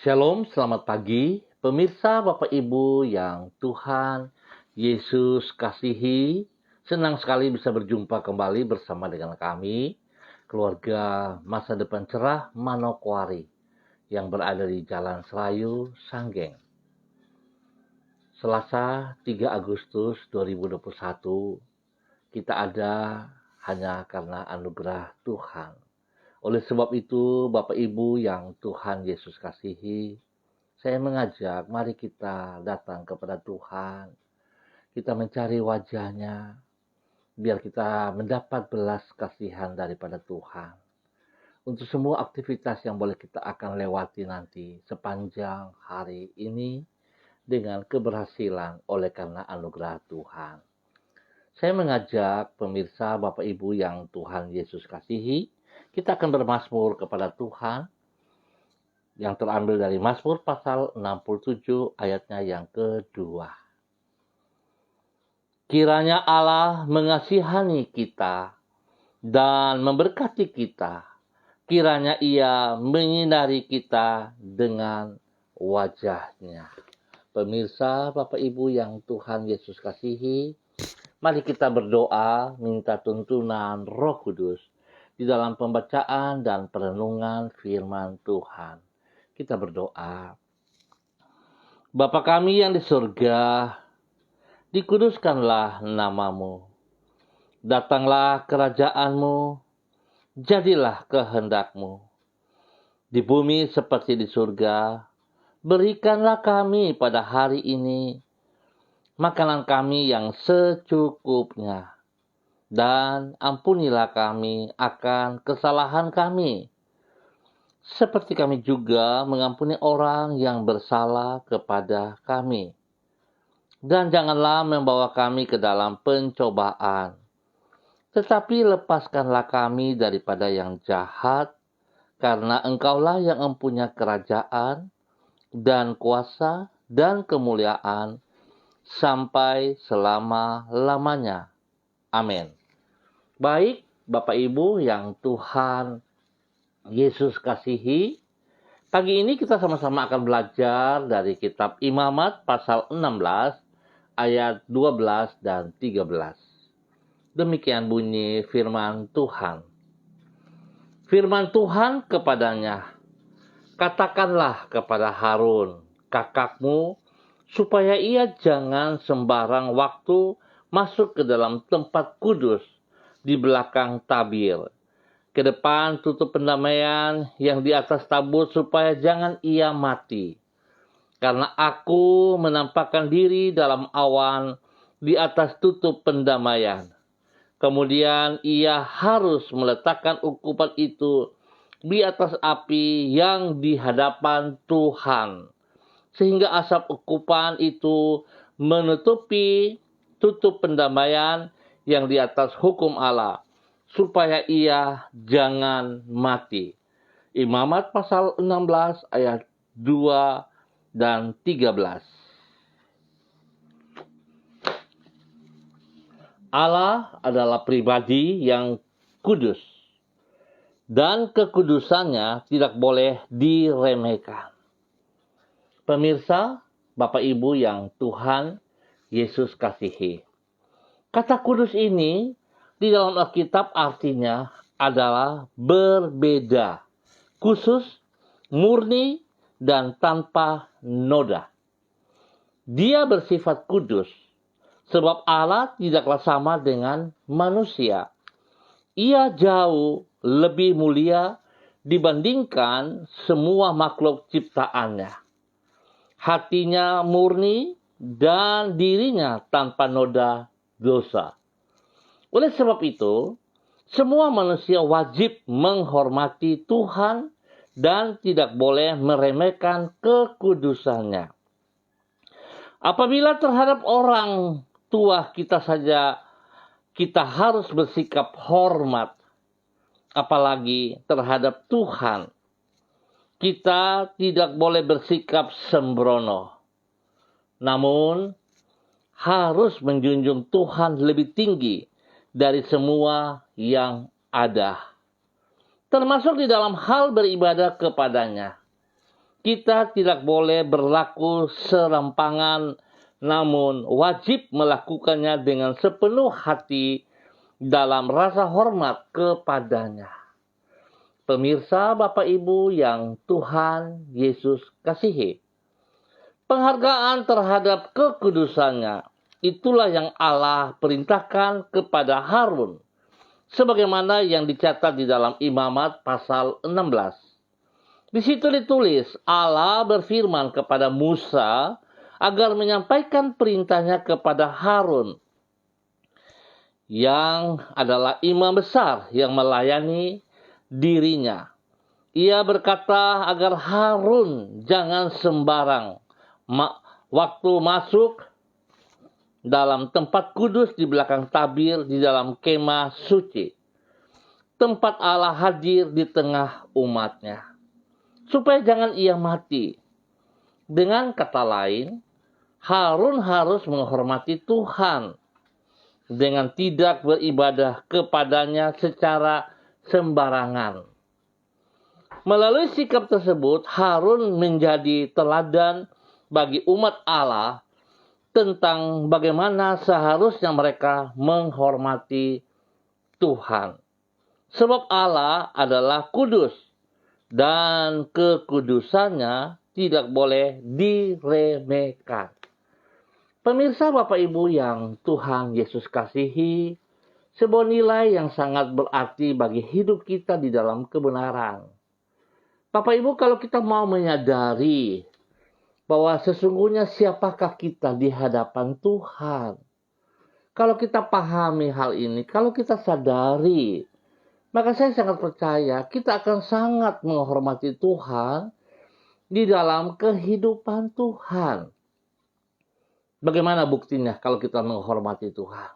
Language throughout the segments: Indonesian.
Shalom, selamat pagi, pemirsa Bapak Ibu yang Tuhan Yesus kasihi. Senang sekali bisa berjumpa kembali bersama dengan kami, keluarga Masa Depan Cerah Manokwari, yang berada di Jalan Serayu, Sanggeng. Selasa 3 Agustus 2021, kita ada hanya karena anugerah Tuhan. Oleh sebab itu, Bapak Ibu yang Tuhan Yesus kasihi, saya mengajak, mari kita datang kepada Tuhan. Kita mencari wajah-Nya, biar kita mendapat belas kasihan daripada Tuhan. Untuk semua aktivitas yang boleh kita akan lewati nanti sepanjang hari ini dengan keberhasilan oleh karena anugerah Tuhan. Saya mengajak pemirsa Bapak Ibu yang Tuhan Yesus kasihi, kita akan bermazmur kepada Tuhan, yang terambil dari Mazmur pasal 67 ayatnya yang kedua. Kiranya Allah mengasihani kita dan memberkati kita. Kiranya Ia menyinari kita dengan wajah-Nya. Pemirsa, Bapak Ibu yang Tuhan Yesus kasihi, mari kita berdoa minta tuntunan Roh Kudus di dalam pembacaan dan perenungan firman Tuhan. Kita berdoa. Bapa kami yang di surga, dikuduskanlah namamu. Datanglah kerajaan-Mu, jadilah kehendak-Mu. Di bumi seperti di surga, berikanlah kami pada hari ini makanan kami yang secukupnya. Dan ampunilah kami akan kesalahan kami, seperti kami juga mengampuni orang yang bersalah kepada kami. Dan janganlah membawa kami ke dalam pencobaan, tetapi lepaskanlah kami daripada yang jahat, karena Engkaulah yang mempunyai kerajaan dan kuasa dan kemuliaan sampai selama-lamanya. Amin. Baik, Bapak Ibu yang Tuhan Yesus kasihi, pagi ini kita sama-sama akan belajar dari kitab Imamat pasal 16 ayat 12 dan 13. Demikian bunyi firman Tuhan. Firman Tuhan kepadanya, katakanlah kepada Harun, kakakmu, supaya ia jangan sembarang waktu masuk ke dalam tempat kudus di belakang tabir. Ke depan tutup pendamaian yang di atas tabut supaya jangan ia mati. Karena aku menampakkan diri dalam awan di atas tutup pendamaian. Kemudian ia harus meletakkan ukupan itu di atas api yang di hadapan Tuhan. Sehingga asap ukupan itu menutupi tutup pendamaian yang di atas hukum Allah, supaya ia jangan mati. Imamat pasal 16 ayat 2 dan 13. Allah adalah pribadi yang kudus, dan kekudusannya tidak boleh diremehkan. Pemirsa, Bapak Ibu yang Tuhan Yesus kasihi, kata kudus ini di dalam Alkitab artinya adalah berbeda, khusus, murni, dan tanpa noda. Dia bersifat kudus, sebab Allah tidaklah sama dengan manusia. Ia jauh lebih mulia dibandingkan semua makhluk ciptaannya. Hatinya murni dan dirinya tanpa noda dosa. Oleh sebab itu, semua manusia wajib menghormati Tuhan dan tidak boleh meremehkan kekudusannya. Apabila terhadap orang tua kita saja kita harus bersikap hormat, apalagi terhadap Tuhan, kita tidak boleh bersikap sembrono. Namun, harus menjunjung Tuhan lebih tinggi dari semua yang ada, termasuk di dalam hal beribadah kepadanya. Kita tidak boleh berlaku serampangan, namun wajib melakukannya dengan sepenuh hati dalam rasa hormat kepadanya. Pemirsa, Bapak Ibu yang Tuhan Yesus kasihi, penghargaan terhadap kekudusannya, itulah yang Allah perintahkan kepada Harun, sebagaimana yang dicatat di dalam Imamat pasal 16. Di situ ditulis, Allah berfirman kepada Musa agar menyampaikan perintahnya kepada Harun, yang adalah imam besar yang melayani dirinya. Ia berkata agar Harun jangan sembarang waktu masuk dalam tempat kudus di belakang tabir di dalam kemah suci, tempat Allah hadir di tengah umatnya, supaya jangan ia mati. Dengan kata lain, Harun harus menghormati Tuhan dengan tidak beribadah kepadanya secara sembarangan. Melalui sikap tersebut, Harun menjadi teladan bagi umat Allah tentang bagaimana seharusnya mereka menghormati Tuhan. Sebab Allah adalah kudus dan kekudusannya tidak boleh diremehkan. Pemirsa, Bapak Ibu yang Tuhan Yesus kasihi, sebuah nilai yang sangat berarti bagi hidup kita di dalam kebenaran. Bapak Ibu, kalau kita mau menyadari bahwa sesungguhnya siapakah kita di hadapan Tuhan, kalau kita pahami hal ini, kalau kita sadari, maka saya sangat percaya kita akan sangat menghormati Tuhan di dalam kehidupan Tuhan. Bagaimana buktinya kalau kita menghormati Tuhan?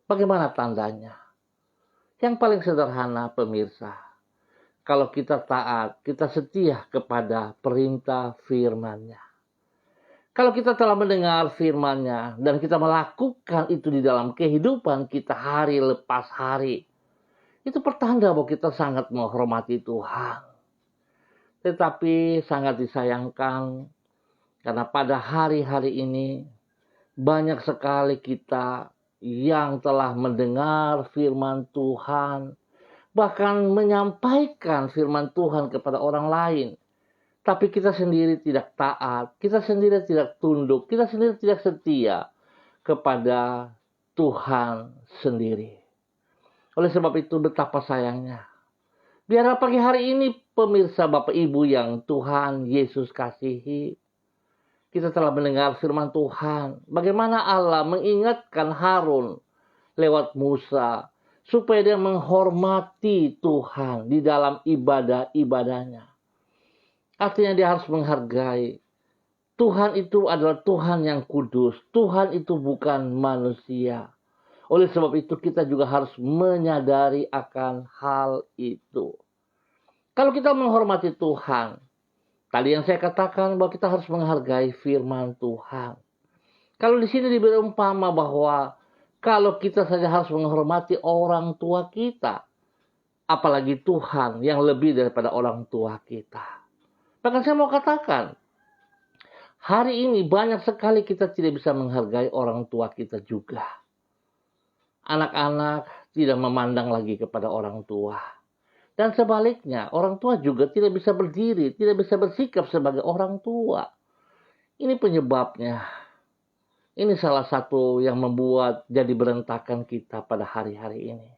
Bagaimana tandanya? Yang paling sederhana, pemirsa, kalau kita taat, kita setia kepada perintah firman-Nya. Kalau kita telah mendengar firman-Nya dan kita melakukan itu di dalam kehidupan kita hari lepas hari, itu pertanda bahwa kita sangat menghormati Tuhan. Tetapi sangat disayangkan karena pada hari-hari ini banyak sekali kita yang telah mendengar firman Tuhan, bahkan menyampaikan firman Tuhan kepada orang lain. Tapi kita sendiri tidak taat, kita sendiri tidak tunduk, kita sendiri tidak setia kepada Tuhan sendiri. Oleh sebab itu betapa sayangnya. Biarlah pagi hari ini pemirsa Bapak Ibu yang Tuhan Yesus kasihi, kita telah mendengar firman Tuhan. Bagaimana Allah mengingatkan Harun lewat Musa supaya dia menghormati Tuhan di dalam ibadah-ibadahnya. Artinya dia harus menghargai. Tuhan itu adalah Tuhan yang kudus. Tuhan itu bukan manusia. Oleh sebab itu kita juga harus menyadari akan hal itu. Kalau kita menghormati Tuhan, tadi yang saya katakan bahwa kita harus menghargai firman Tuhan. Kalau di sini diberi umpama bahwa kalau kita saja harus menghormati orang tua kita, apalagi Tuhan yang lebih daripada orang tua kita. Bahkan saya mau katakan, hari ini banyak sekali kita tidak bisa menghargai orang tua kita juga. Anak-anak tidak memandang lagi kepada orang tua. Dan sebaliknya, orang tua juga tidak bisa berdiri, tidak bisa bersikap sebagai orang tua. Ini penyebabnya. Ini salah satu yang membuat jadi berantakan kita pada hari-hari ini.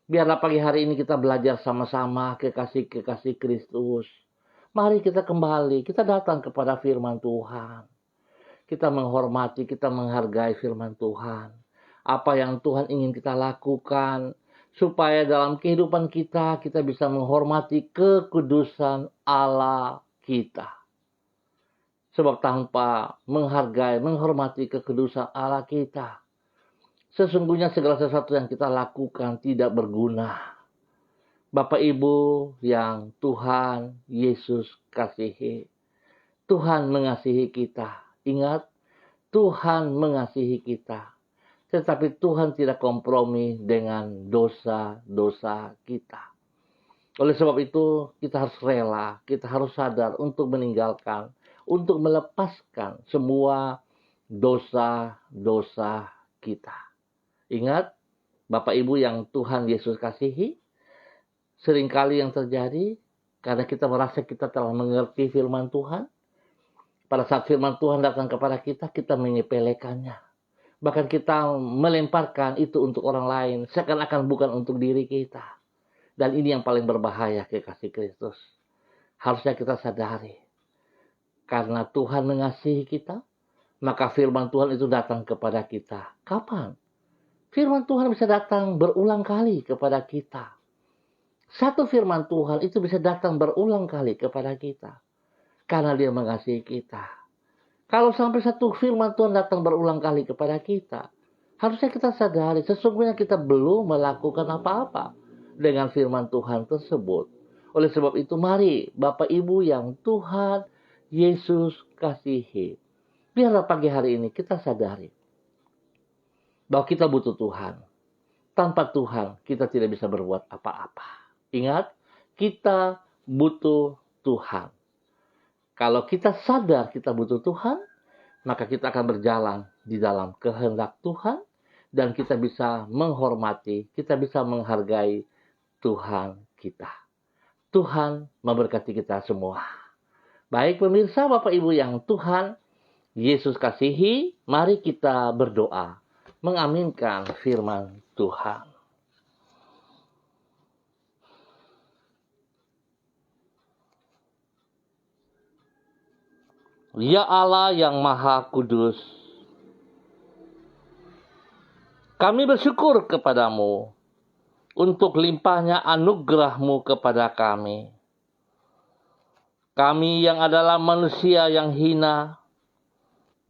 Biarlah pagi hari ini kita belajar sama-sama kekasih-kekasih Kristus. Mari kita kembali, kita datang kepada firman Tuhan. Kita menghormati, kita menghargai firman Tuhan. Apa yang Tuhan ingin kita lakukan, supaya dalam kehidupan kita, kita bisa menghormati kekudusan Allah kita. Sebab tanpa menghargai, menghormati kekudusan Allah kita, sesungguhnya segala sesuatu yang kita lakukan tidak berguna. Bapak Ibu yang Tuhan Yesus kasihi, Tuhan mengasihi kita. Ingat, Tuhan mengasihi kita. Tetapi Tuhan tidak kompromi dengan dosa-dosa kita. Oleh sebab itu, kita harus rela, kita harus sadar untuk meninggalkan, untuk melepaskan semua dosa-dosa kita. Ingat, Bapak Ibu yang Tuhan Yesus kasihi, seringkali yang terjadi karena kita merasa kita telah mengerti firman Tuhan. Pada saat firman Tuhan datang kepada kita, kita menyepelekannya. Bahkan kita melemparkan itu untuk orang lain, seakan-akan bukan untuk diri kita. Dan ini yang paling berbahaya, kekasih Kristus. Harusnya kita sadari. Karena Tuhan mengasihi kita, maka firman Tuhan itu datang kepada kita. Kapan? Firman Tuhan bisa datang berulang kali kepada kita. Satu firman Tuhan itu bisa datang berulang kali kepada kita. Karena dia mengasihi kita. Kalau sampai satu firman Tuhan datang berulang kali kepada kita, harusnya kita sadari sesungguhnya kita belum melakukan apa-apa dengan firman Tuhan tersebut. Oleh sebab itu, mari Bapak Ibu yang Tuhan Yesus kasihi, biarlah pagi hari ini kita sadari bahwa kita butuh Tuhan. Tanpa Tuhan, kita tidak bisa berbuat apa-apa. Ingat, kita butuh Tuhan. Kalau kita sadar kita butuh Tuhan, maka kita akan berjalan di dalam kehendak Tuhan, dan kita bisa menghormati, kita bisa menghargai Tuhan kita. Tuhan memberkati kita semua. Baik pemirsa, Bapak Ibu yang Tuhan Yesus kasihi, mari kita berdoa, mengaminkan firman Tuhan. Ya Allah yang Maha Kudus, kami bersyukur kepadamu untuk limpahnya anugerah-Mu kepada kami. Kami yang adalah manusia yang hina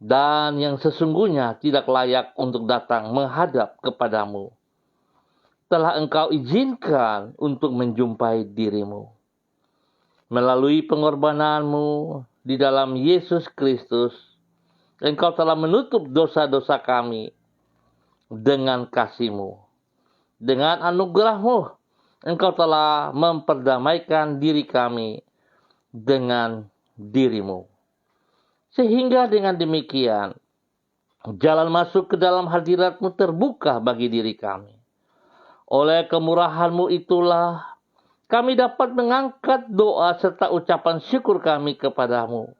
dan yang sesungguhnya tidak layak untuk datang menghadap kepadamu, telah Engkau izinkan untuk menjumpai diri-Mu. Melalui pengorbanan-Mu di dalam Yesus Kristus, Engkau telah menutup dosa-dosa kami dengan kasih-Mu. Dengan anugerah-Mu, Engkau telah memperdamaikan diri kami dengan diri-Mu. Sehingga dengan demikian, jalan masuk ke dalam hadirat-Mu terbuka bagi diri kami. Oleh kemurahan-Mu itulah, kami dapat mengangkat doa serta ucapan syukur kami kepadamu.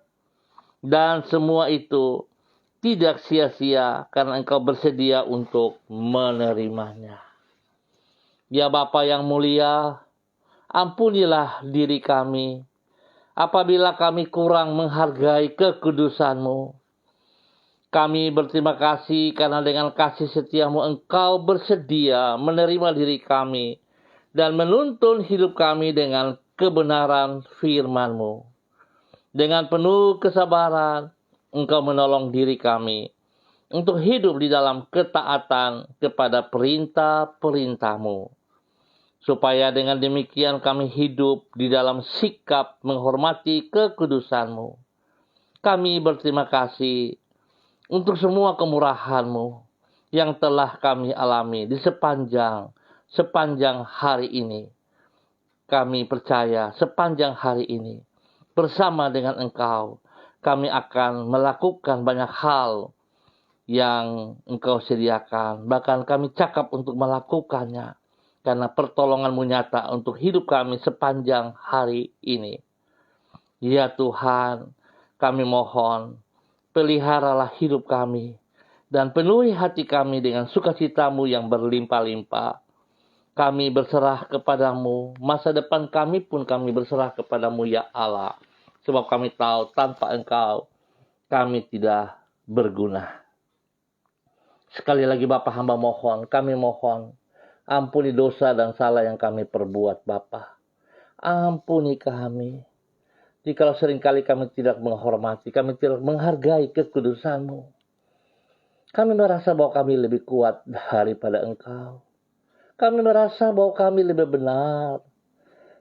Dan semua itu tidak sia-sia karena Engkau bersedia untuk menerimanya. Ya Bapa yang mulia, ampunilah diri kami apabila kami kurang menghargai kekudusan-Mu. Kami berterima kasih karena dengan kasih setia-Mu Engkau bersedia menerima diri kami dan menuntun hidup kami dengan kebenaran firman-Mu. Dengan penuh kesabaran, Engkau menolong diri kami untuk hidup di dalam ketaatan kepada perintah-perintah-Mu. Supaya dengan demikian kami hidup di dalam sikap menghormati kekudusan-Mu. Kami berterima kasih untuk semua kemurahan-Mu yang telah kami alami di sepanjang hari ini. Kami percaya sepanjang hari ini, bersama dengan Engkau, kami akan melakukan banyak hal yang Engkau sediakan. Bahkan kami cakap untuk melakukannya, karena pertolongan-Mu nyata untuk hidup kami sepanjang hari ini. Ya Tuhan, kami mohon, peliharalah hidup kami, dan penuhi hati kami dengan sukacita-Mu yang berlimpah-limpah. Kami berserah kepadamu, masa depan kami pun kami berserah kepadamu ya Allah. Sebab kami tahu tanpa Engkau, kami tidak berguna. Sekali lagi Bapa, hamba mohon, kami mohon, ampuni dosa dan salah yang kami perbuat Bapa. Ampuni kami. Jikalau seringkali kami tidak menghormati, kami tidak menghargai kekudusan-Mu. Kami merasa bahwa kami lebih kuat daripada Engkau. Kami merasa bahwa kami lebih benar.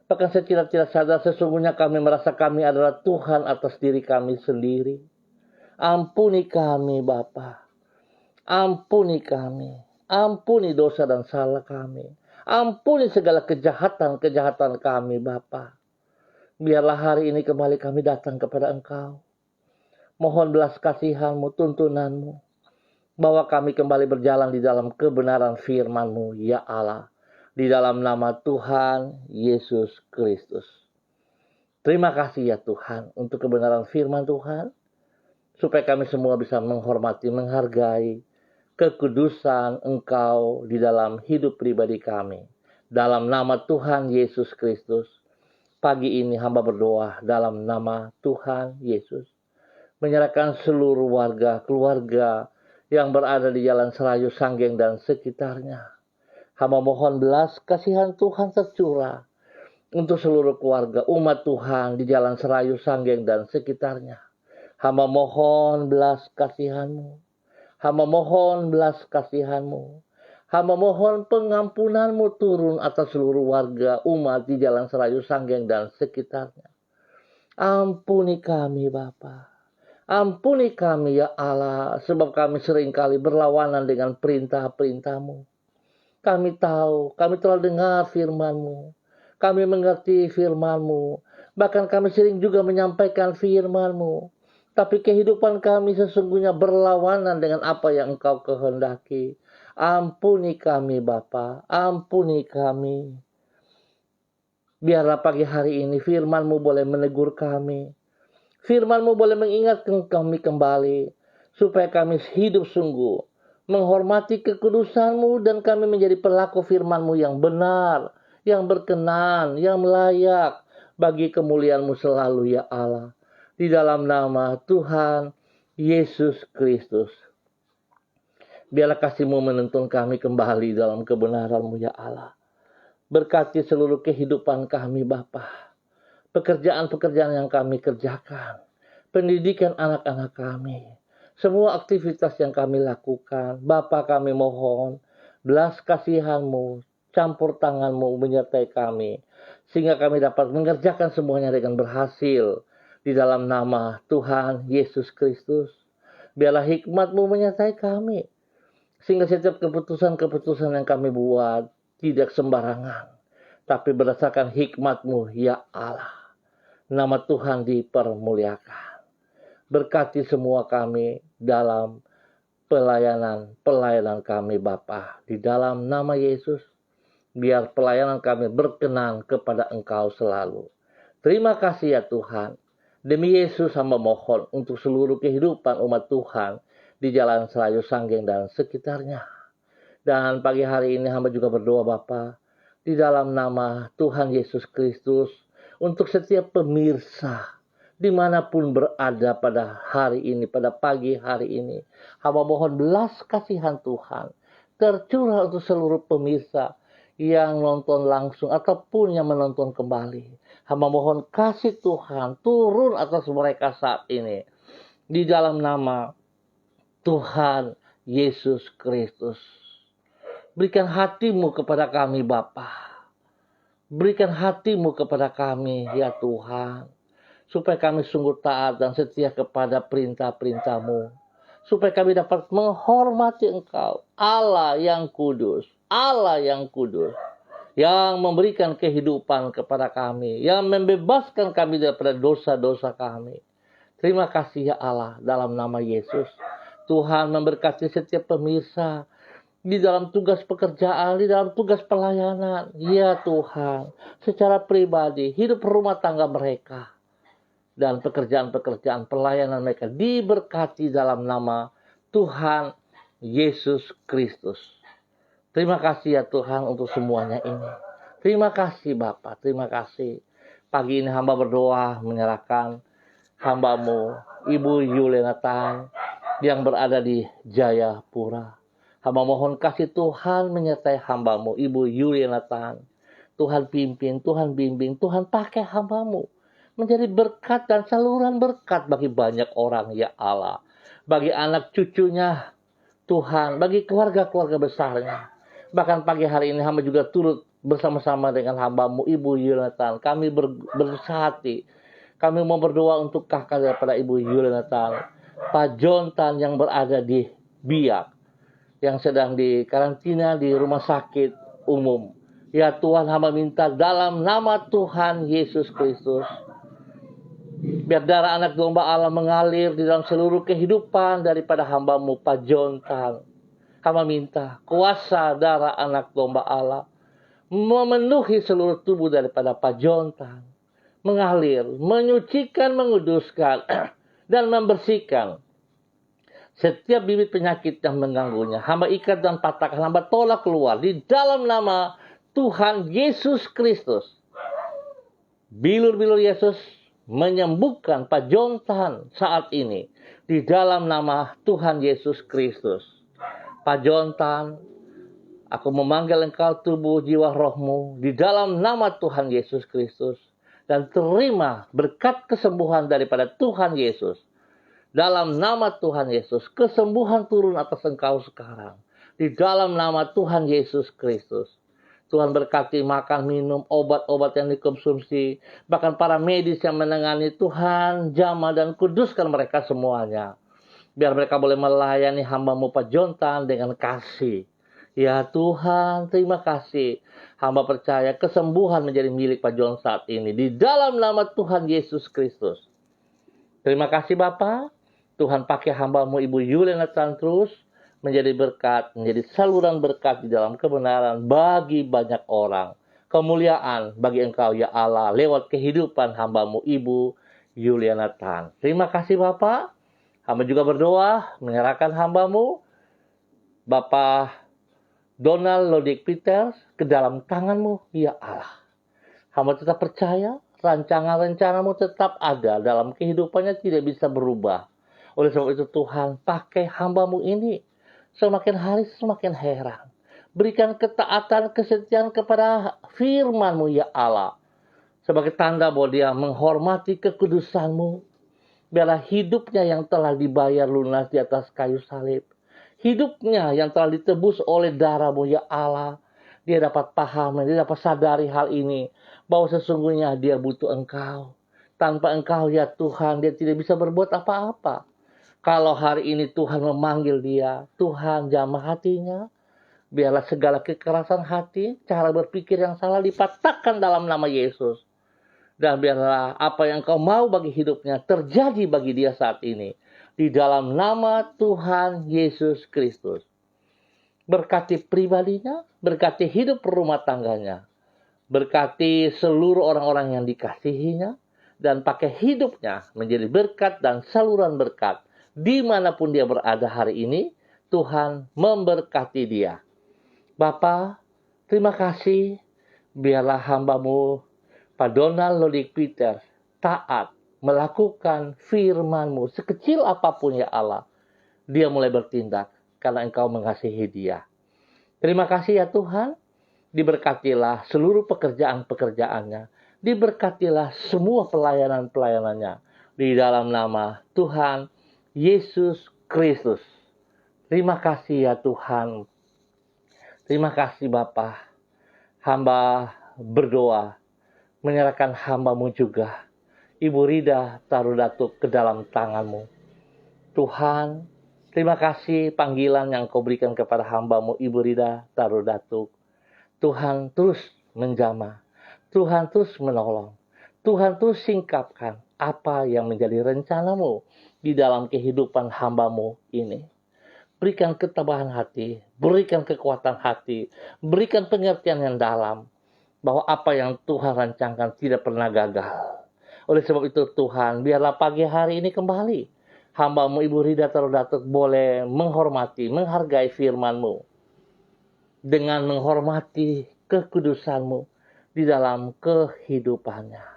Bahkan secara tidak sadar sesungguhnya kami merasa kami adalah Tuhan atas diri kami sendiri. Ampuni kami Bapa. Ampuni kami. Ampuni dosa dan salah kami. Ampuni segala kejahatan-kejahatan kami Bapa. Biarlah hari ini kembali kami datang kepada Engkau. Mohon belas kasihan-Mu, tuntunan-Mu. Bahwa kami kembali berjalan di dalam kebenaran firman-Mu, ya Allah. Di dalam nama Tuhan Yesus Kristus. Terima kasih ya Tuhan untuk kebenaran firman Tuhan. Supaya kami semua bisa menghormati, menghargai kekudusan Engkau di dalam hidup pribadi kami. Dalam nama Tuhan Yesus Kristus. Pagi ini hamba berdoa dalam nama Tuhan Yesus. Menyerahkan seluruh warga, keluarga yang berada di Jalan Serayu, Sanggeng dan sekitarnya. Hamba mohon belas kasihan Tuhan tercurah untuk seluruh keluarga umat Tuhan di Jalan Serayu, Sanggeng dan sekitarnya. Hamba mohon belas kasihan-Mu. Hamba mohon belas kasihan-Mu. Hamba mohon pengampunan-Mu turun atas seluruh warga umat di Jalan Serayu, Sanggeng dan sekitarnya. Ampuni kami Bapa. Ampuni kami ya Allah, sebab kami seringkali berlawanan dengan perintah-perintah-Mu. Kami tahu, kami telah dengar firman-Mu. Kami mengerti firman-Mu. Bahkan kami sering juga menyampaikan firman-Mu. Tapi kehidupan kami sesungguhnya berlawanan dengan apa yang Engkau kehendaki. Ampuni kami Bapa, ampuni kami. Biarlah pagi hari ini firman-Mu boleh menegur kami. Firman-Mu boleh mengingatkan kami kembali, supaya kami hidup sungguh, menghormati kekudusan-Mu dan kami menjadi pelaku firman-Mu yang benar, yang berkenan, yang layak bagi kemuliaan-Mu selalu ya Allah. Di dalam nama Tuhan Yesus Kristus. Biarlah kasih-Mu menuntun kami kembali dalam kebenaran-Mu ya Allah. Berkati seluruh kehidupan kami Bapa. Pekerjaan-pekerjaan yang kami kerjakan, pendidikan anak-anak kami, semua aktivitas yang kami lakukan, Bapa kami mohon, belas kasihan-Mu, campur tangan-Mu menyertai kami, sehingga kami dapat mengerjakan semuanya dengan berhasil, di dalam nama Tuhan Yesus Kristus. Biarlah hikmat-Mu menyertai kami, sehingga setiap keputusan-keputusan yang kami buat, tidak sembarangan, tapi berdasarkan hikmat-Mu ya Allah. Nama Tuhan dipermuliakan. Berkati semua kami dalam pelayanan kami Bapa. Di dalam nama Yesus, biar pelayanan kami berkenan kepada Engkau selalu. Terima kasih ya Tuhan. Demi Yesus hamba mohon untuk seluruh kehidupan umat Tuhan di Jalan Serayu, Sanggeng dan sekitarnya. Dan pagi hari ini hamba juga berdoa Bapa, di dalam nama Tuhan Yesus Kristus, untuk setiap pemirsa dimanapun berada pada hari ini, pada pagi hari ini. Hamba mohon belas kasihan Tuhan tercurah untuk seluruh pemirsa yang nonton langsung ataupun yang menonton kembali. Hamba mohon kasih Tuhan turun atas mereka saat ini. Di dalam nama Tuhan Yesus Kristus. Berikan hati-Mu kepada kami Bapa. Berikan hati-Mu kepada kami ya Tuhan. Supaya kami sungguh taat dan setia kepada perintah-perintah-Mu. Supaya kami dapat menghormati Engkau. Allah yang kudus. Allah yang kudus. Yang memberikan kehidupan kepada kami. Yang membebaskan kami daripada dosa-dosa kami. Terima kasih ya Allah dalam nama Yesus. Tuhan memberkati setiap pemirsa. Di dalam tugas pekerjaan, di dalam tugas pelayanan. Ya Tuhan, secara pribadi, hidup rumah tangga mereka. Dan pekerjaan-pekerjaan pelayanan mereka diberkati dalam nama Tuhan Yesus Kristus. Terima kasih ya Tuhan untuk semuanya ini. Terima kasih Bapak, terima kasih. Pagi ini hamba berdoa menyerahkan hamba-Mu, Ibu Yulianatan, yang berada di Jayapura. Hamba mohon kasih Tuhan menyertai hamba-Mu, Ibu Yulianatan. Tuhan pimpin, Tuhan bimbing, Tuhan pakai hamba-Mu menjadi berkat dan saluran berkat bagi banyak orang ya Allah. Bagi anak cucunya Tuhan, bagi keluarga-keluarga besarnya. Bahkan pagi hari ini hamba juga turut bersama-sama dengan hamba-Mu, Ibu Yulianatan. Kami bersehati. Kami mau berdoa untuk kakak daripada Ibu Yulianatan, Pak Jontan yang berada di Biak, yang sedang di karantina di rumah sakit umum Ya Tuhan, hamba minta dalam nama Tuhan Yesus Kristus, biar darah anak domba Allah mengalir di dalam seluruh kehidupan daripada hamba-Mu Pak Jontan. Hamba minta kuasa darah anak domba Allah memenuhi seluruh tubuh daripada Pak Jontan, mengalir, menyucikan, menguduskan, dan membersihkan setiap bibit penyakit yang mengganggunya. Hamba ikat dan patahkan, hamba tolak keluar di dalam nama Tuhan Yesus Kristus. Bilur-bilur Yesus menyembuhkan Pak Jontan saat ini di dalam nama Tuhan Yesus Kristus. Pak Jontan, aku memanggil engkau tubuh, jiwa, rohmu di dalam nama Tuhan Yesus Kristus. Dan terima berkat kesembuhan daripada Tuhan Yesus. Dalam nama Tuhan Yesus, kesembuhan turun atas engkau sekarang. Di dalam nama Tuhan Yesus Kristus. Tuhan berkati makan, minum, obat-obat yang dikonsumsi. Bahkan para medis yang menangani, Tuhan jamah dan kuduskan mereka semuanya. Biar mereka boleh melayani hamba-Mu Pak Jontan dengan kasih. Ya Tuhan, terima kasih. Hamba percaya kesembuhan menjadi milik Pak Jon saat ini. Di dalam nama Tuhan Yesus Kristus. Terima kasih Bapa. Tuhan pakai hamba-Mu Ibu Yuliana terus menjadi berkat, menjadi saluran berkat di dalam kebenaran bagi banyak orang. Kemuliaan bagi Engkau ya Allah lewat kehidupan hamba-Mu Ibu Yuliana Tan. Terima kasih Bapa. Hamba juga berdoa menyerahkan hamba-Mu Bapak Donald Lodik Peters ke dalam tangan-Mu ya Allah. Hamba tetap percaya rancangan-rencana-Mu tetap ada dalam kehidupannya, tidak bisa berubah. Oleh sebab itu Tuhan pakai hamba-Mu ini semakin hari semakin heran. Berikan ketaatan, kesetiaan kepada firman-Mu ya Allah. Sebagai tanda bahwa dia menghormati kekudusan-Mu. Biarlah hidupnya yang telah dibayar lunas di atas kayu salib. Hidupnya yang telah ditebus oleh darah-Mu ya Allah. Dia dapat paham, dia dapat sadari hal ini. Bahwa sesungguhnya dia butuh Engkau. Tanpa Engkau ya Tuhan, dia tidak bisa berbuat apa-apa. Kalau hari ini Tuhan memanggil dia, Tuhan jamah hatinya. Biarlah segala kekerasan hati, cara berpikir yang salah dipatahkan dalam nama Yesus. Dan biarlah apa yang Kau mau bagi hidupnya terjadi bagi dia saat ini. Di dalam nama Tuhan Yesus Kristus. Berkati pribadinya, berkati hidup rumah tangganya. Berkati seluruh orang-orang yang dikasihinya. Dan pakai hidupnya menjadi berkat dan saluran berkat. Dimanapun dia berada hari ini, Tuhan memberkati dia. Bapa, terima kasih. Biarlah hamba-Mu Pak Donald Lodik Peters taat melakukan firman-Mu sekecil apapun ya Allah. Dia mulai bertindak karena Engkau mengasihi dia. Terima kasih ya Tuhan. Diberkatilah seluruh pekerjaan-pekerjaannya. Diberkatilah semua pelayanan-pelayanannya. Di dalam nama Tuhan Yesus Kristus. Terima kasih ya Tuhan. Terima kasih Bapa. Hamba berdoa menyerahkan hamba-Mu juga. Ibu Rida taruh datuk ke dalam tangan-Mu. Tuhan, terima kasih panggilan yang Kau berikan kepada hamba-Mu Ibu Rida taruh datuk. Tuhan terus menjamah. Tuhan terus menolong. Tuhan terus singkapkan apa yang menjadi rencana-Mu di dalam kehidupan hamba-Mu ini. Berikan ketabahan hati, berikan kekuatan hati, berikan pengertian yang dalam. Bahwa apa yang Tuhan rancangkan tidak pernah gagal. Oleh sebab itu Tuhan, biarlah pagi hari ini kembali. Hamba-Mu Ibu Rida taruh datuk boleh menghormati, menghargai firman-Mu. Dengan menghormati kekudusan-Mu di dalam kehidupannya.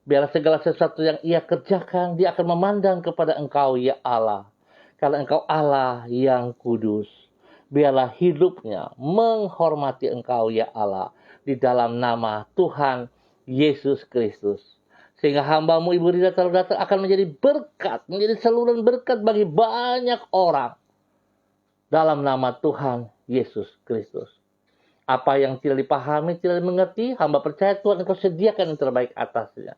Biarlah segala sesuatu yang ia kerjakan, dia akan memandang kepada Engkau ya Allah. Karena Engkau Allah yang kudus. Biarlah hidupnya menghormati Engkau ya Allah. Di dalam nama Tuhan Yesus Kristus. Sehingga hamba-Mu Ibu Rida taruh datuk akan menjadi berkat. Menjadi saluran berkat bagi banyak orang. Dalam nama Tuhan Yesus Kristus. Apa yang tidak dipahami, tidak dimengerti, hamba percaya Tuhan Engkau sediakan yang terbaik atasnya.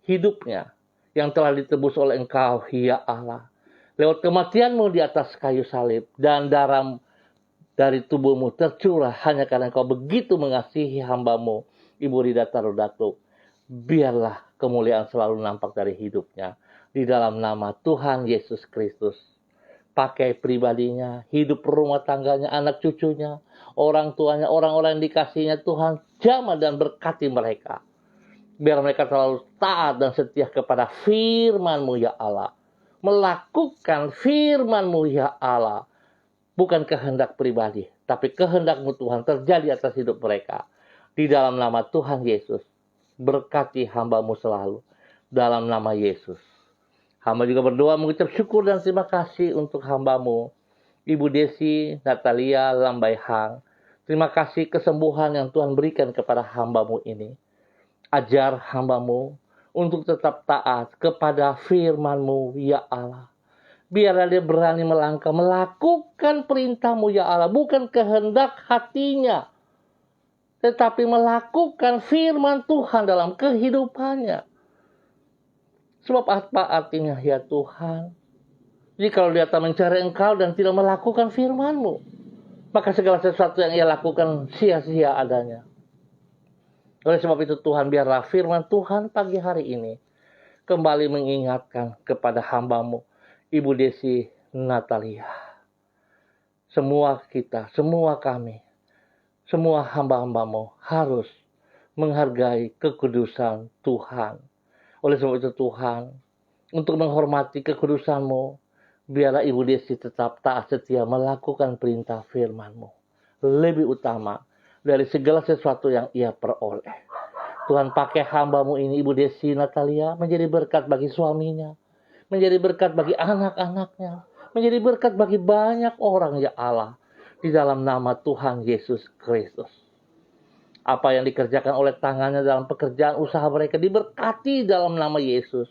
Hidupnya yang telah ditebus oleh Engkau ya Allah. Lewat kematian-Mu di atas kayu salib. Dan darah dari tubuhmu tercurah hanya karena Engkau begitu mengasihi hamba-Mu, Ibu Rida Tarudatuk. Biarlah kemuliaan selalu nampak dari hidupnya. Di dalam nama Tuhan Yesus Kristus. Pakai pribadinya, hidup rumah tangganya, anak cucunya, orang tuanya, orang-orang yang dikasihnya, Tuhan jamah dan berkati mereka. Biar mereka selalu taat dan setia kepada firman-Mu ya Allah. Melakukan firman-Mu ya Allah. Bukan kehendak pribadi, tapi kehendak-Mu Tuhan terjadi atas hidup mereka. Di dalam nama Tuhan Yesus, berkati hamba-Mu selalu. Dalam nama Yesus. Hamba juga berdoa mengucap syukur dan terima kasih untuk hamba-Mu, Ibu Desi Natalia Lambai Hang. Terima kasih kesembuhan yang Tuhan berikan kepada hamba-Mu ini. Ajar hamba-Mu untuk tetap taat kepada firman-Mu ya Allah. Biarlah dia berani melangkah, melakukan perintah-Mu ya Allah. Bukan kehendak hatinya, tetapi melakukan firman Tuhan dalam kehidupannya. Sebab apa artinya ya Tuhan? Jika dia tak mencari Engkau dan tidak melakukan firman-Mu, maka segala sesuatu yang ia lakukan sia-sia adanya. Oleh sebab itu Tuhan, biarlah firman Tuhan pagi hari ini kembali mengingatkan kepada hamba-Mu, Ibu Desi Natalia. Semua kita, semua kami, semua hamba-hamba-Mu harus menghargai kekudusan Tuhan. Oleh sebab itu Tuhan, untuk menghormati kekudusan-Mu, biarlah Ibu Desi tetap taat setia melakukan perintah firman-Mu. Lebih utama dari segala sesuatu yang ia peroleh. Tuhan, pakai hamba-Mu ini, Ibu Desi Natalia, menjadi berkat bagi suaminya, menjadi berkat bagi anak-anaknya, menjadi berkat bagi banyak orang ya Allah. Di dalam nama Tuhan Yesus Kristus. Apa yang dikerjakan oleh tangannya dalam pekerjaan usaha mereka diberkati dalam nama Yesus.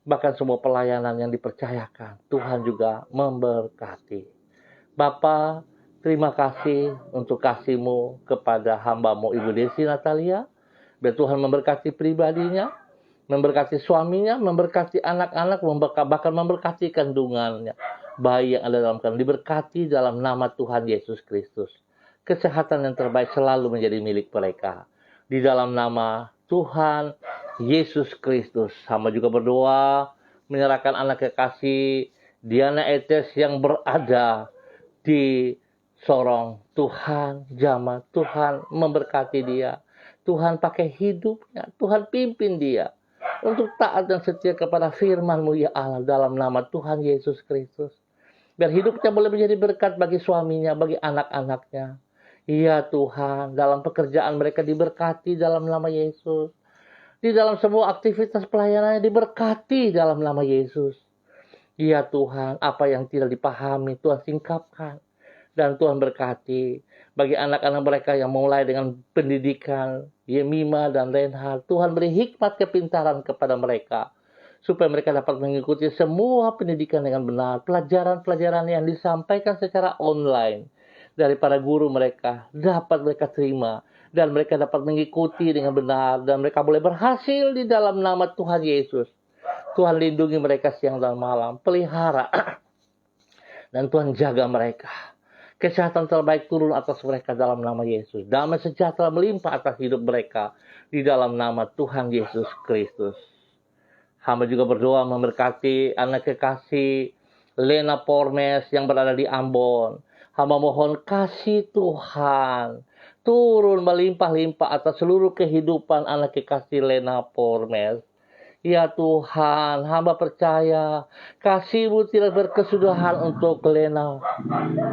Bahkan semua pelayanan yang dipercayakan, Tuhan juga memberkati. Bapa, terima kasih untuk kasih-Mu kepada hamba-Mu Ibu Desi Natalia. Biar Tuhan memberkati pribadinya, memberkati suaminya, memberkati anak-anak, bahkan memberkati kandungannya. Bayi yang ada dalam kandungan diberkati dalam nama Tuhan Yesus Kristus. Kesehatan yang terbaik selalu menjadi milik mereka. Di dalam nama Tuhan Yesus Kristus. Hamba juga berdoa menyerahkan anak kekasih Diana Etes yang berada di Sorong. Tuhan jamah, Tuhan memberkati dia. Tuhan pakai hidupnya, Tuhan pimpin dia untuk taat dan setia kepada firman-Mu ya Allah dalam nama Tuhan Yesus Kristus. Biar hidupnya boleh menjadi berkat bagi suaminya, bagi anak-anaknya. Ya Tuhan, dalam pekerjaan mereka diberkati dalam nama Yesus. Di dalam semua aktivitas pelayanannya diberkati dalam nama Yesus. Ya Tuhan, apa yang tidak dipahami Tuhan singkapkan. Dan Tuhan berkati bagi anak-anak mereka yang mulai dengan pendidikan, Yemima dan Reinhard. Tuhan beri hikmat kepintaran kepada mereka. Supaya mereka dapat mengikuti semua pendidikan dengan benar. Pelajaran-pelajaran yang disampaikan secara online dari para guru mereka dapat mereka terima. Dan mereka dapat mengikuti dengan benar. Dan mereka boleh berhasil di dalam nama Tuhan Yesus. Tuhan lindungi mereka siang dan malam. Pelihara. Dan Tuhan jaga mereka. Kesehatan terbaik turun atas mereka dalam nama Yesus. Damai sejahtera melimpah atas hidup mereka. Di dalam nama Tuhan Yesus Kristus. Hamba juga berdoa memberkati anak kekasih Lena Pormes yang berada di Ambon. Hamba mohon kasih Tuhan turun melimpah-limpah atas seluruh kehidupan anak kekasih Lena Pormes. Ya Tuhan, hamba percaya kasih-Mu tidak berkesudahan untuk Lena.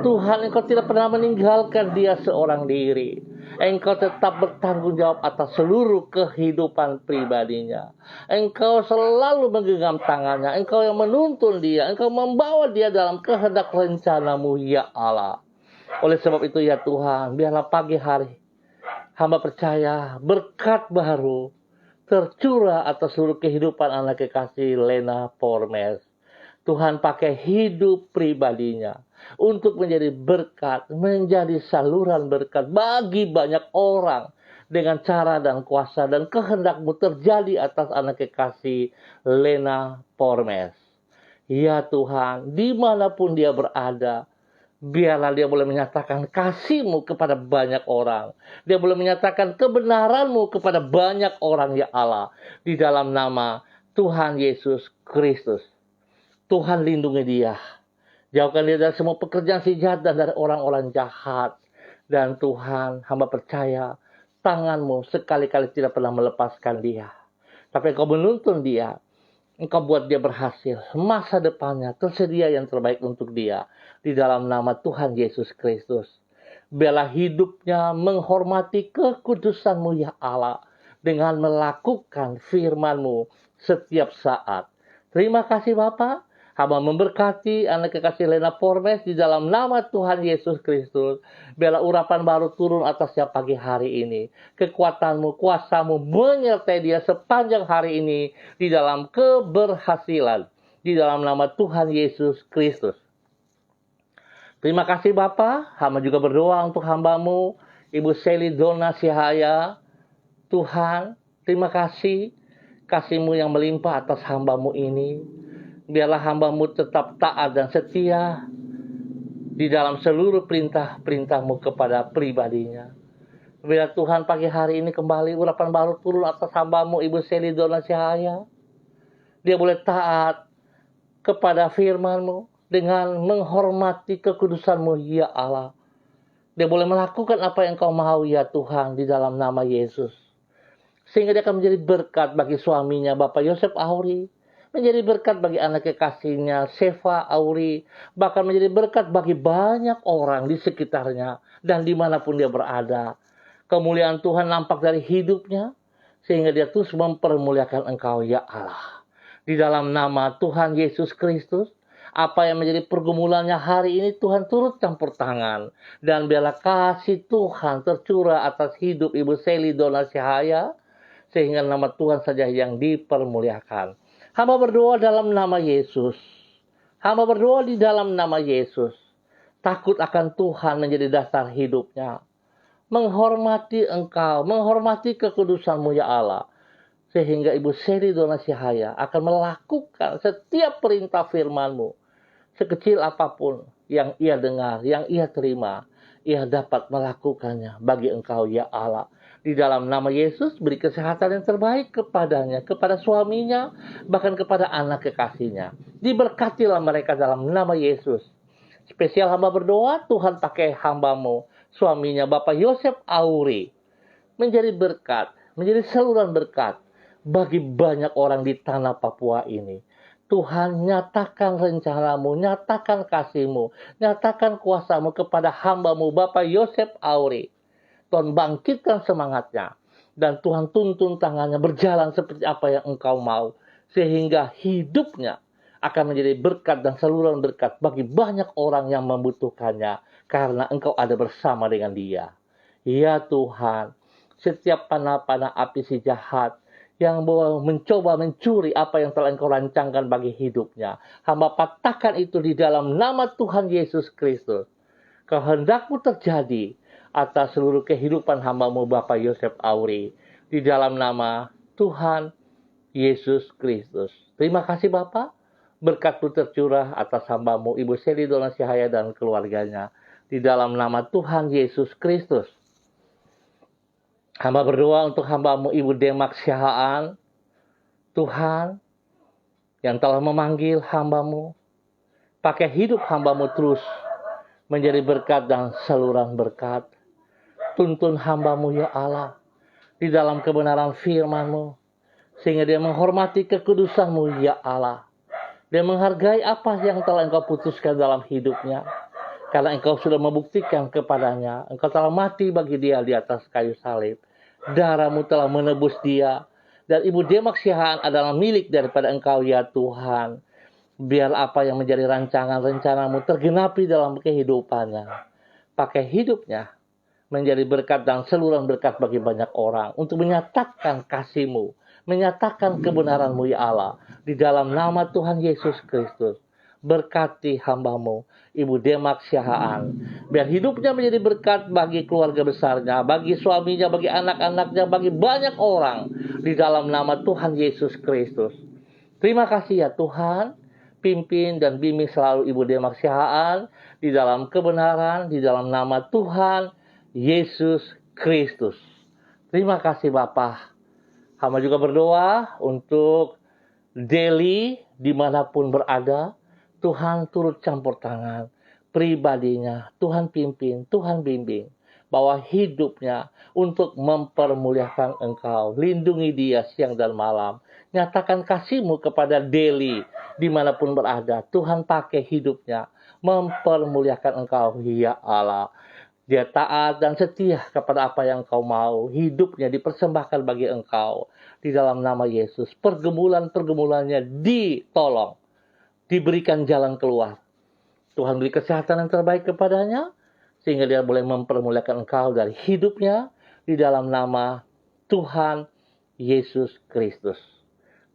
Tuhan, Engkau tidak pernah meninggalkan dia seorang diri. Engkau tetap bertanggung jawab atas seluruh kehidupan pribadinya. Engkau selalu menggenggam tangannya. Engkau yang menuntun dia. Engkau membawa dia dalam kehendak rencana-Mu, ya Allah. Oleh sebab itu, ya Tuhan, biarlah pagi hari hamba percaya berkat baru tercurah atas seluruh kehidupan anak kekasih Lena Pormes. Tuhan pakai hidup pribadinya untuk menjadi berkat, menjadi saluran berkat bagi banyak orang dengan cara dan kuasa dan kehendak-Mu terjadi atas anak kekasih Lena Pormes. Ya Tuhan, dimanapun dia berada, Biarlah dia boleh menyatakan kasih-Mu kepada banyak orang. Dia boleh menyatakan kebenaran-Mu kepada banyak orang, ya Allah. Di dalam nama Tuhan Yesus Kristus. Tuhan lindungi dia. Jauhkan dia dari semua pekerjaan si jahat dan dari orang-orang jahat. Dan Tuhan, hamba percaya tangan-Mu sekali-kali tidak pernah melepaskan dia. Tapi Engkau menuntun dia. Engkau buat dia berhasil. Masa depannya tersedia yang terbaik untuk dia. Di dalam nama Tuhan Yesus Kristus. Biarlah hidupnya menghormati kekudusan-Mu, ya Allah. Dengan melakukan firman-Mu setiap saat. Terima kasih Bapa. Hamba memberkati anak kekasih Lena Pormes di dalam nama Tuhan Yesus Kristus. Biarlah urapan baru turun atasnya pagi hari ini. Kekuatan-Mu, kuasa-Mu menyertai dia sepanjang hari ini di dalam keberhasilan. Di dalam nama Tuhan Yesus Kristus. Terima kasih Bapa. Hamba juga berdoa untuk hamba-Mu, Ibu Seli Dona Sihaya. Tuhan, terima kasih. Kasih-Mu yang melimpah atas hamba-Mu ini. Biarlah hamba-Mu tetap taat dan setia di dalam seluruh perintah-perintah-Mu kepada pribadinya. Biar Tuhan pagi hari ini kembali urapan baru turun atas hamba-Mu Ibu Seli Dona Sihaya. Dia boleh taat kepada firman-Mu dengan menghormati kekudusan-Mu, ya Allah. Dia boleh melakukan apa yang Kau mau, ya Tuhan, di dalam nama Yesus. Sehingga dia akan menjadi berkat bagi suaminya, Bapak Yosef Auri. Menjadi berkat bagi anak kekasihnya, Seva Auri. Bahkan menjadi berkat bagi banyak orang di sekitarnya. Dan dimanapun dia berada. Kemuliaan Tuhan nampak dari hidupnya. Sehingga dia terus mempermuliakan Engkau, ya Allah. Di dalam nama Tuhan Yesus Kristus. Apa yang menjadi pergumulannya hari ini Tuhan turut campur tangan. Dan biarlah kasih Tuhan tercurah atas hidup Ibu Seli Dona Sihaya. Sehingga nama Tuhan saja yang dipermuliakan. Hamba berdoa dalam nama Yesus. Hamba berdoa di dalam nama Yesus. Takut akan Tuhan menjadi dasar hidupnya. Menghormati Engkau. Menghormati kekudusan-Mu, ya Allah. Sehingga Ibu Seli Dona Sihaya akan melakukan setiap perintah firman-Mu. Sekecil apapun yang ia dengar, yang ia terima. Ia dapat melakukannya bagi Engkau, ya Allah. Di dalam nama Yesus, beri kesehatan yang terbaik kepadanya, kepada suaminya, bahkan kepada anak kekasihnya. Diberkatilah mereka dalam nama Yesus. Spesial hamba berdoa, Tuhan pakai hamba-Mu, suaminya Bapak Yosef Auri, menjadi berkat, menjadi saluran berkat bagi banyak orang di tanah Papua ini. Tuhan, nyatakan rencana-Mu, nyatakan kasih-Mu, nyatakan kuasa-Mu kepada hamba-Mu Bapak Yosef Auri. Tuhan bangkitkan semangatnya. Dan Tuhan tuntun tangannya berjalan seperti apa yang Engkau mau. Sehingga hidupnya akan menjadi berkat dan saluran berkat bagi banyak orang yang membutuhkannya. Karena Engkau ada bersama dengan dia. Ya Tuhan, setiap panah-panah api si jahat yang mencoba mencuri apa yang telah Engkau rancangkan bagi hidupnya. Hamba patahkan itu di dalam nama Tuhan Yesus Kristus. Kehendak-Mu terjadi atas seluruh kehidupan hamba-Mu Bapak Yosef Auri. Di dalam nama Tuhan Yesus Kristus. Terima kasih Bapak. Berkat-Mu tercurah atas hamba-Mu Ibu Seli Dona Sihaya dan keluarganya. Di dalam nama Tuhan Yesus Kristus. Hamba berdoa untuk hamba-Mu Ibu Demak Sihaan. Tuhan yang telah memanggil hamba-Mu. Pakai hidup hamba-Mu terus menjadi berkat dan saluran berkat. Tuntun hamba-Mu, ya Allah, di dalam kebenaran firman-Mu. Sehingga dia menghormati kekudusan-Mu, ya Allah. Dia menghargai apa yang telah Engkau putuskan dalam hidupnya. Karena Engkau sudah membuktikan kepadanya. Engkau telah mati bagi dia di atas kayu salib. Darah-Mu telah menebus dia. Dan Ibu Demak Sihaan adalah milik daripada Engkau, ya Tuhan. Biar apa yang menjadi rancangan-rencana-Mu tergenapi dalam kehidupannya. Pakai hidupnya menjadi berkat dan saluran berkat bagi banyak orang. Untuk menyatakan kasih-Mu. Menyatakan kebenaran-Mu, ya Allah. Di dalam nama Tuhan Yesus Kristus. Berkati hamba-Mu, Ibu Demak Sihaan. Biar hidupnya menjadi berkat bagi keluarga besarnya. Bagi suaminya, bagi anak-anaknya, bagi banyak orang. Di dalam nama Tuhan Yesus Kristus. Terima kasih ya Tuhan. pimpin dan bimbing selalu Ibu Demak Sihaan di dalam kebenaran, di dalam nama Tuhan Yesus Kristus. Terima kasih Bapak. Hamba juga berdoa untuk Deli dimanapun berada, Tuhan turut campur tangan pribadinya, Tuhan pimpin, Tuhan bimbing, bahwa hidupnya untuk mempermuliakan Engkau. Lindungi dia siang dan malam. Nyatakan kasih-Mu kepada Deli dimanapun berada. Tuhan pakai hidupnya mempermuliakan Engkau, ya Allah. Dia taat dan setia kepada apa yang Engkau mau. Hidupnya dipersembahkan bagi Engkau. Di dalam nama Yesus, pergumulan-pergumulannya ditolong. Diberikan jalan keluar. Tuhan beri kesehatan yang terbaik kepadanya. Sehingga dia boleh mempermuliakan Engkau dari hidupnya. Di dalam nama Tuhan Yesus Kristus.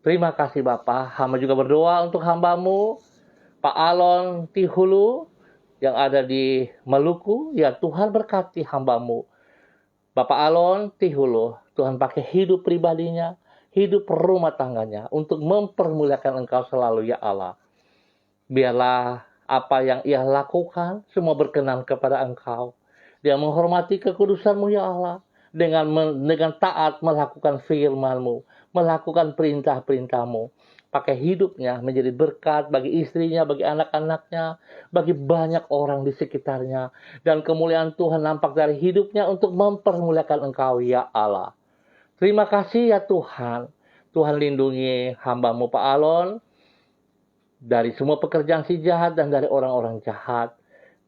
Terima kasih Bapak. Hamba juga berdoa untuk hamba-Mu, Pak Alon Tihulu, yang ada di Maluku. Ya Tuhan berkati hamba-Mu, Bapak Alon Tihulu. Tuhan pakai hidup pribadinya, hidup rumah tangganya untuk mempermuliakan Engkau selalu, ya Allah. Biarlah apa yang ia lakukan semua berkenan kepada Engkau. Dia menghormati kekudusan-Mu, ya Allah, dengan taat melakukan firman-Mu, melakukan perintah-perintah-Mu. Pakai hidupnya menjadi berkat bagi istrinya, bagi anak-anaknya, bagi banyak orang di sekitarnya. Dan kemuliaan Tuhan nampak dari hidupnya untuk mempermuliakan Engkau, ya Allah. Terima kasih ya Tuhan. Tuhan lindungi hamba-Mu Pak Alon dari semua pekerjaan si jahat dan dari orang-orang jahat.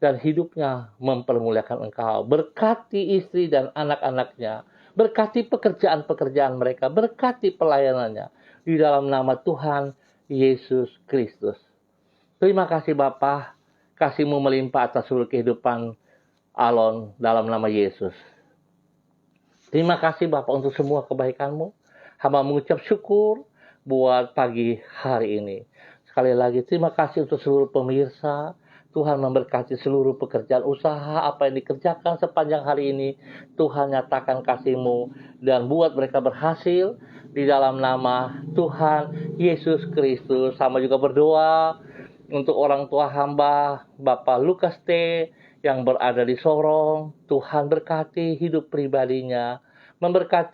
Dan hidupnya mempermuliakan Engkau. Berkati istri dan anak-anaknya. Berkati pekerjaan-pekerjaan mereka. Berkati pelayanannya. Di dalam nama Tuhan Yesus Kristus. Terima kasih Bapa, kasih-Mu melimpah atas seluruh kehidupan Alon dalam nama Yesus. Terima kasih Bapa untuk semua kebaikan-Mu. Hamba mengucap syukur buat pagi hari ini. Sekali lagi terima kasih untuk seluruh pemirsa. Tuhan memberkati seluruh pekerjaan usaha apa yang dikerjakan sepanjang hari ini. Tuhan nyatakan kasih-Mu dan buat mereka berhasil di dalam nama Tuhan Yesus Kristus. Hamba juga berdoa untuk orang tua hamba, Bapak Lukas T. yang berada di Sorong. Tuhan berkati hidup pribadinya, memberikan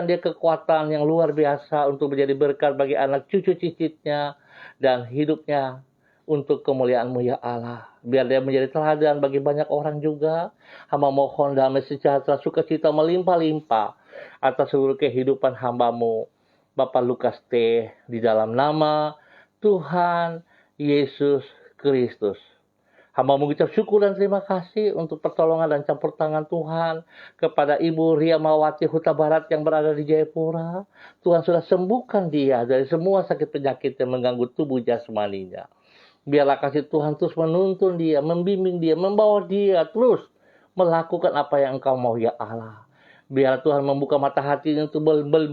dia kekuatan yang luar biasa untuk menjadi berkat bagi anak cucu cicitnya dan hidupnya untuk kemuliaan-Mu ya Allah. Biar dia menjadi teladan bagi banyak orang juga. Hamba mohon damai sejahtera sukacita melimpah-limpah atas seluruh kehidupan hamba-Mu Bapak Lukas T. di dalam nama Tuhan Yesus Kristus. Hamba mengucap syukur dan terima kasih untuk pertolongan dan campur tangan Tuhan kepada Ibu Ria Mawati Huta Barat yang berada di Jayapura. Tuhan sudah sembuhkan dia dari semua sakit penyakit yang mengganggu tubuh jasmaninya. Biarlah kasih Tuhan terus menuntun dia, membimbing dia, membawa dia terus melakukan apa yang Engkau mau ya Allah. Biar Tuhan membuka mata hatinya untuk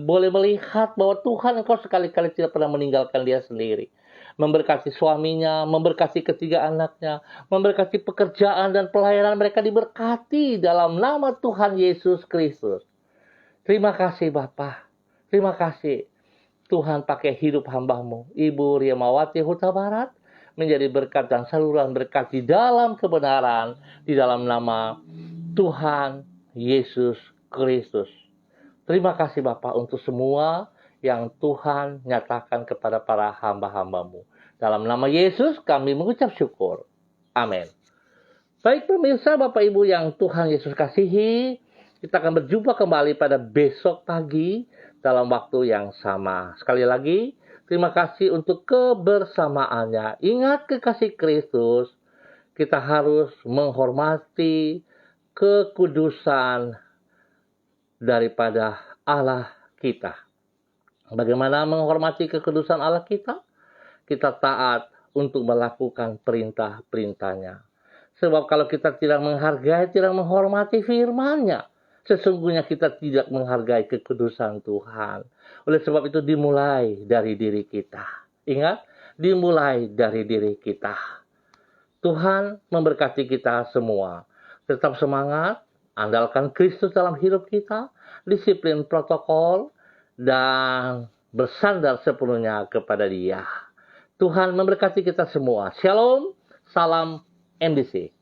boleh melihat bahwa Tuhan Engkau sekali-kali tidak pernah meninggalkan dia sendiri. Memberkati suaminya, memberkati ketiga anaknya, memberkati pekerjaan dan pelayanan mereka diberkati dalam nama Tuhan Yesus Kristus. Terima kasih Bapa. Terima kasih Tuhan pakai hidup hamba-Mu, Ibu Ria Mawati Huta Barat, menjadi berkat dan saluran berkat di dalam kebenaran, di dalam nama Tuhan Yesus Kristus. Terima kasih Bapak untuk semua yang Tuhan nyatakan kepada para hamba-hamba-Mu. Dalam nama Yesus kami mengucap syukur. Amin. Baik pemirsa Bapak Ibu yang Tuhan Yesus kasihi, kita akan berjumpa kembali pada besok pagi dalam waktu yang sama. Sekali lagi, terima kasih untuk kebersamaannya. Ingat kekasih Kristus, kita harus menghormati kekudusan daripada Allah kita. Bagaimana menghormati kekudusan Allah kita? Kita taat untuk melakukan perintah-perintahnya. Sebab kalau kita tidak menghargai, tidak menghormati firman-Nya, sesungguhnya kita tidak menghargai kekudusan Tuhan. Oleh sebab itu dimulai dari diri kita. Ingat, dimulai dari diri kita. Tuhan memberkati kita semua. Tetap semangat, andalkan Kristus dalam hidup kita, disiplin protokol, dan bersandar sepenuhnya kepada Dia. Tuhan memberkati kita semua. Shalom, salam MDC.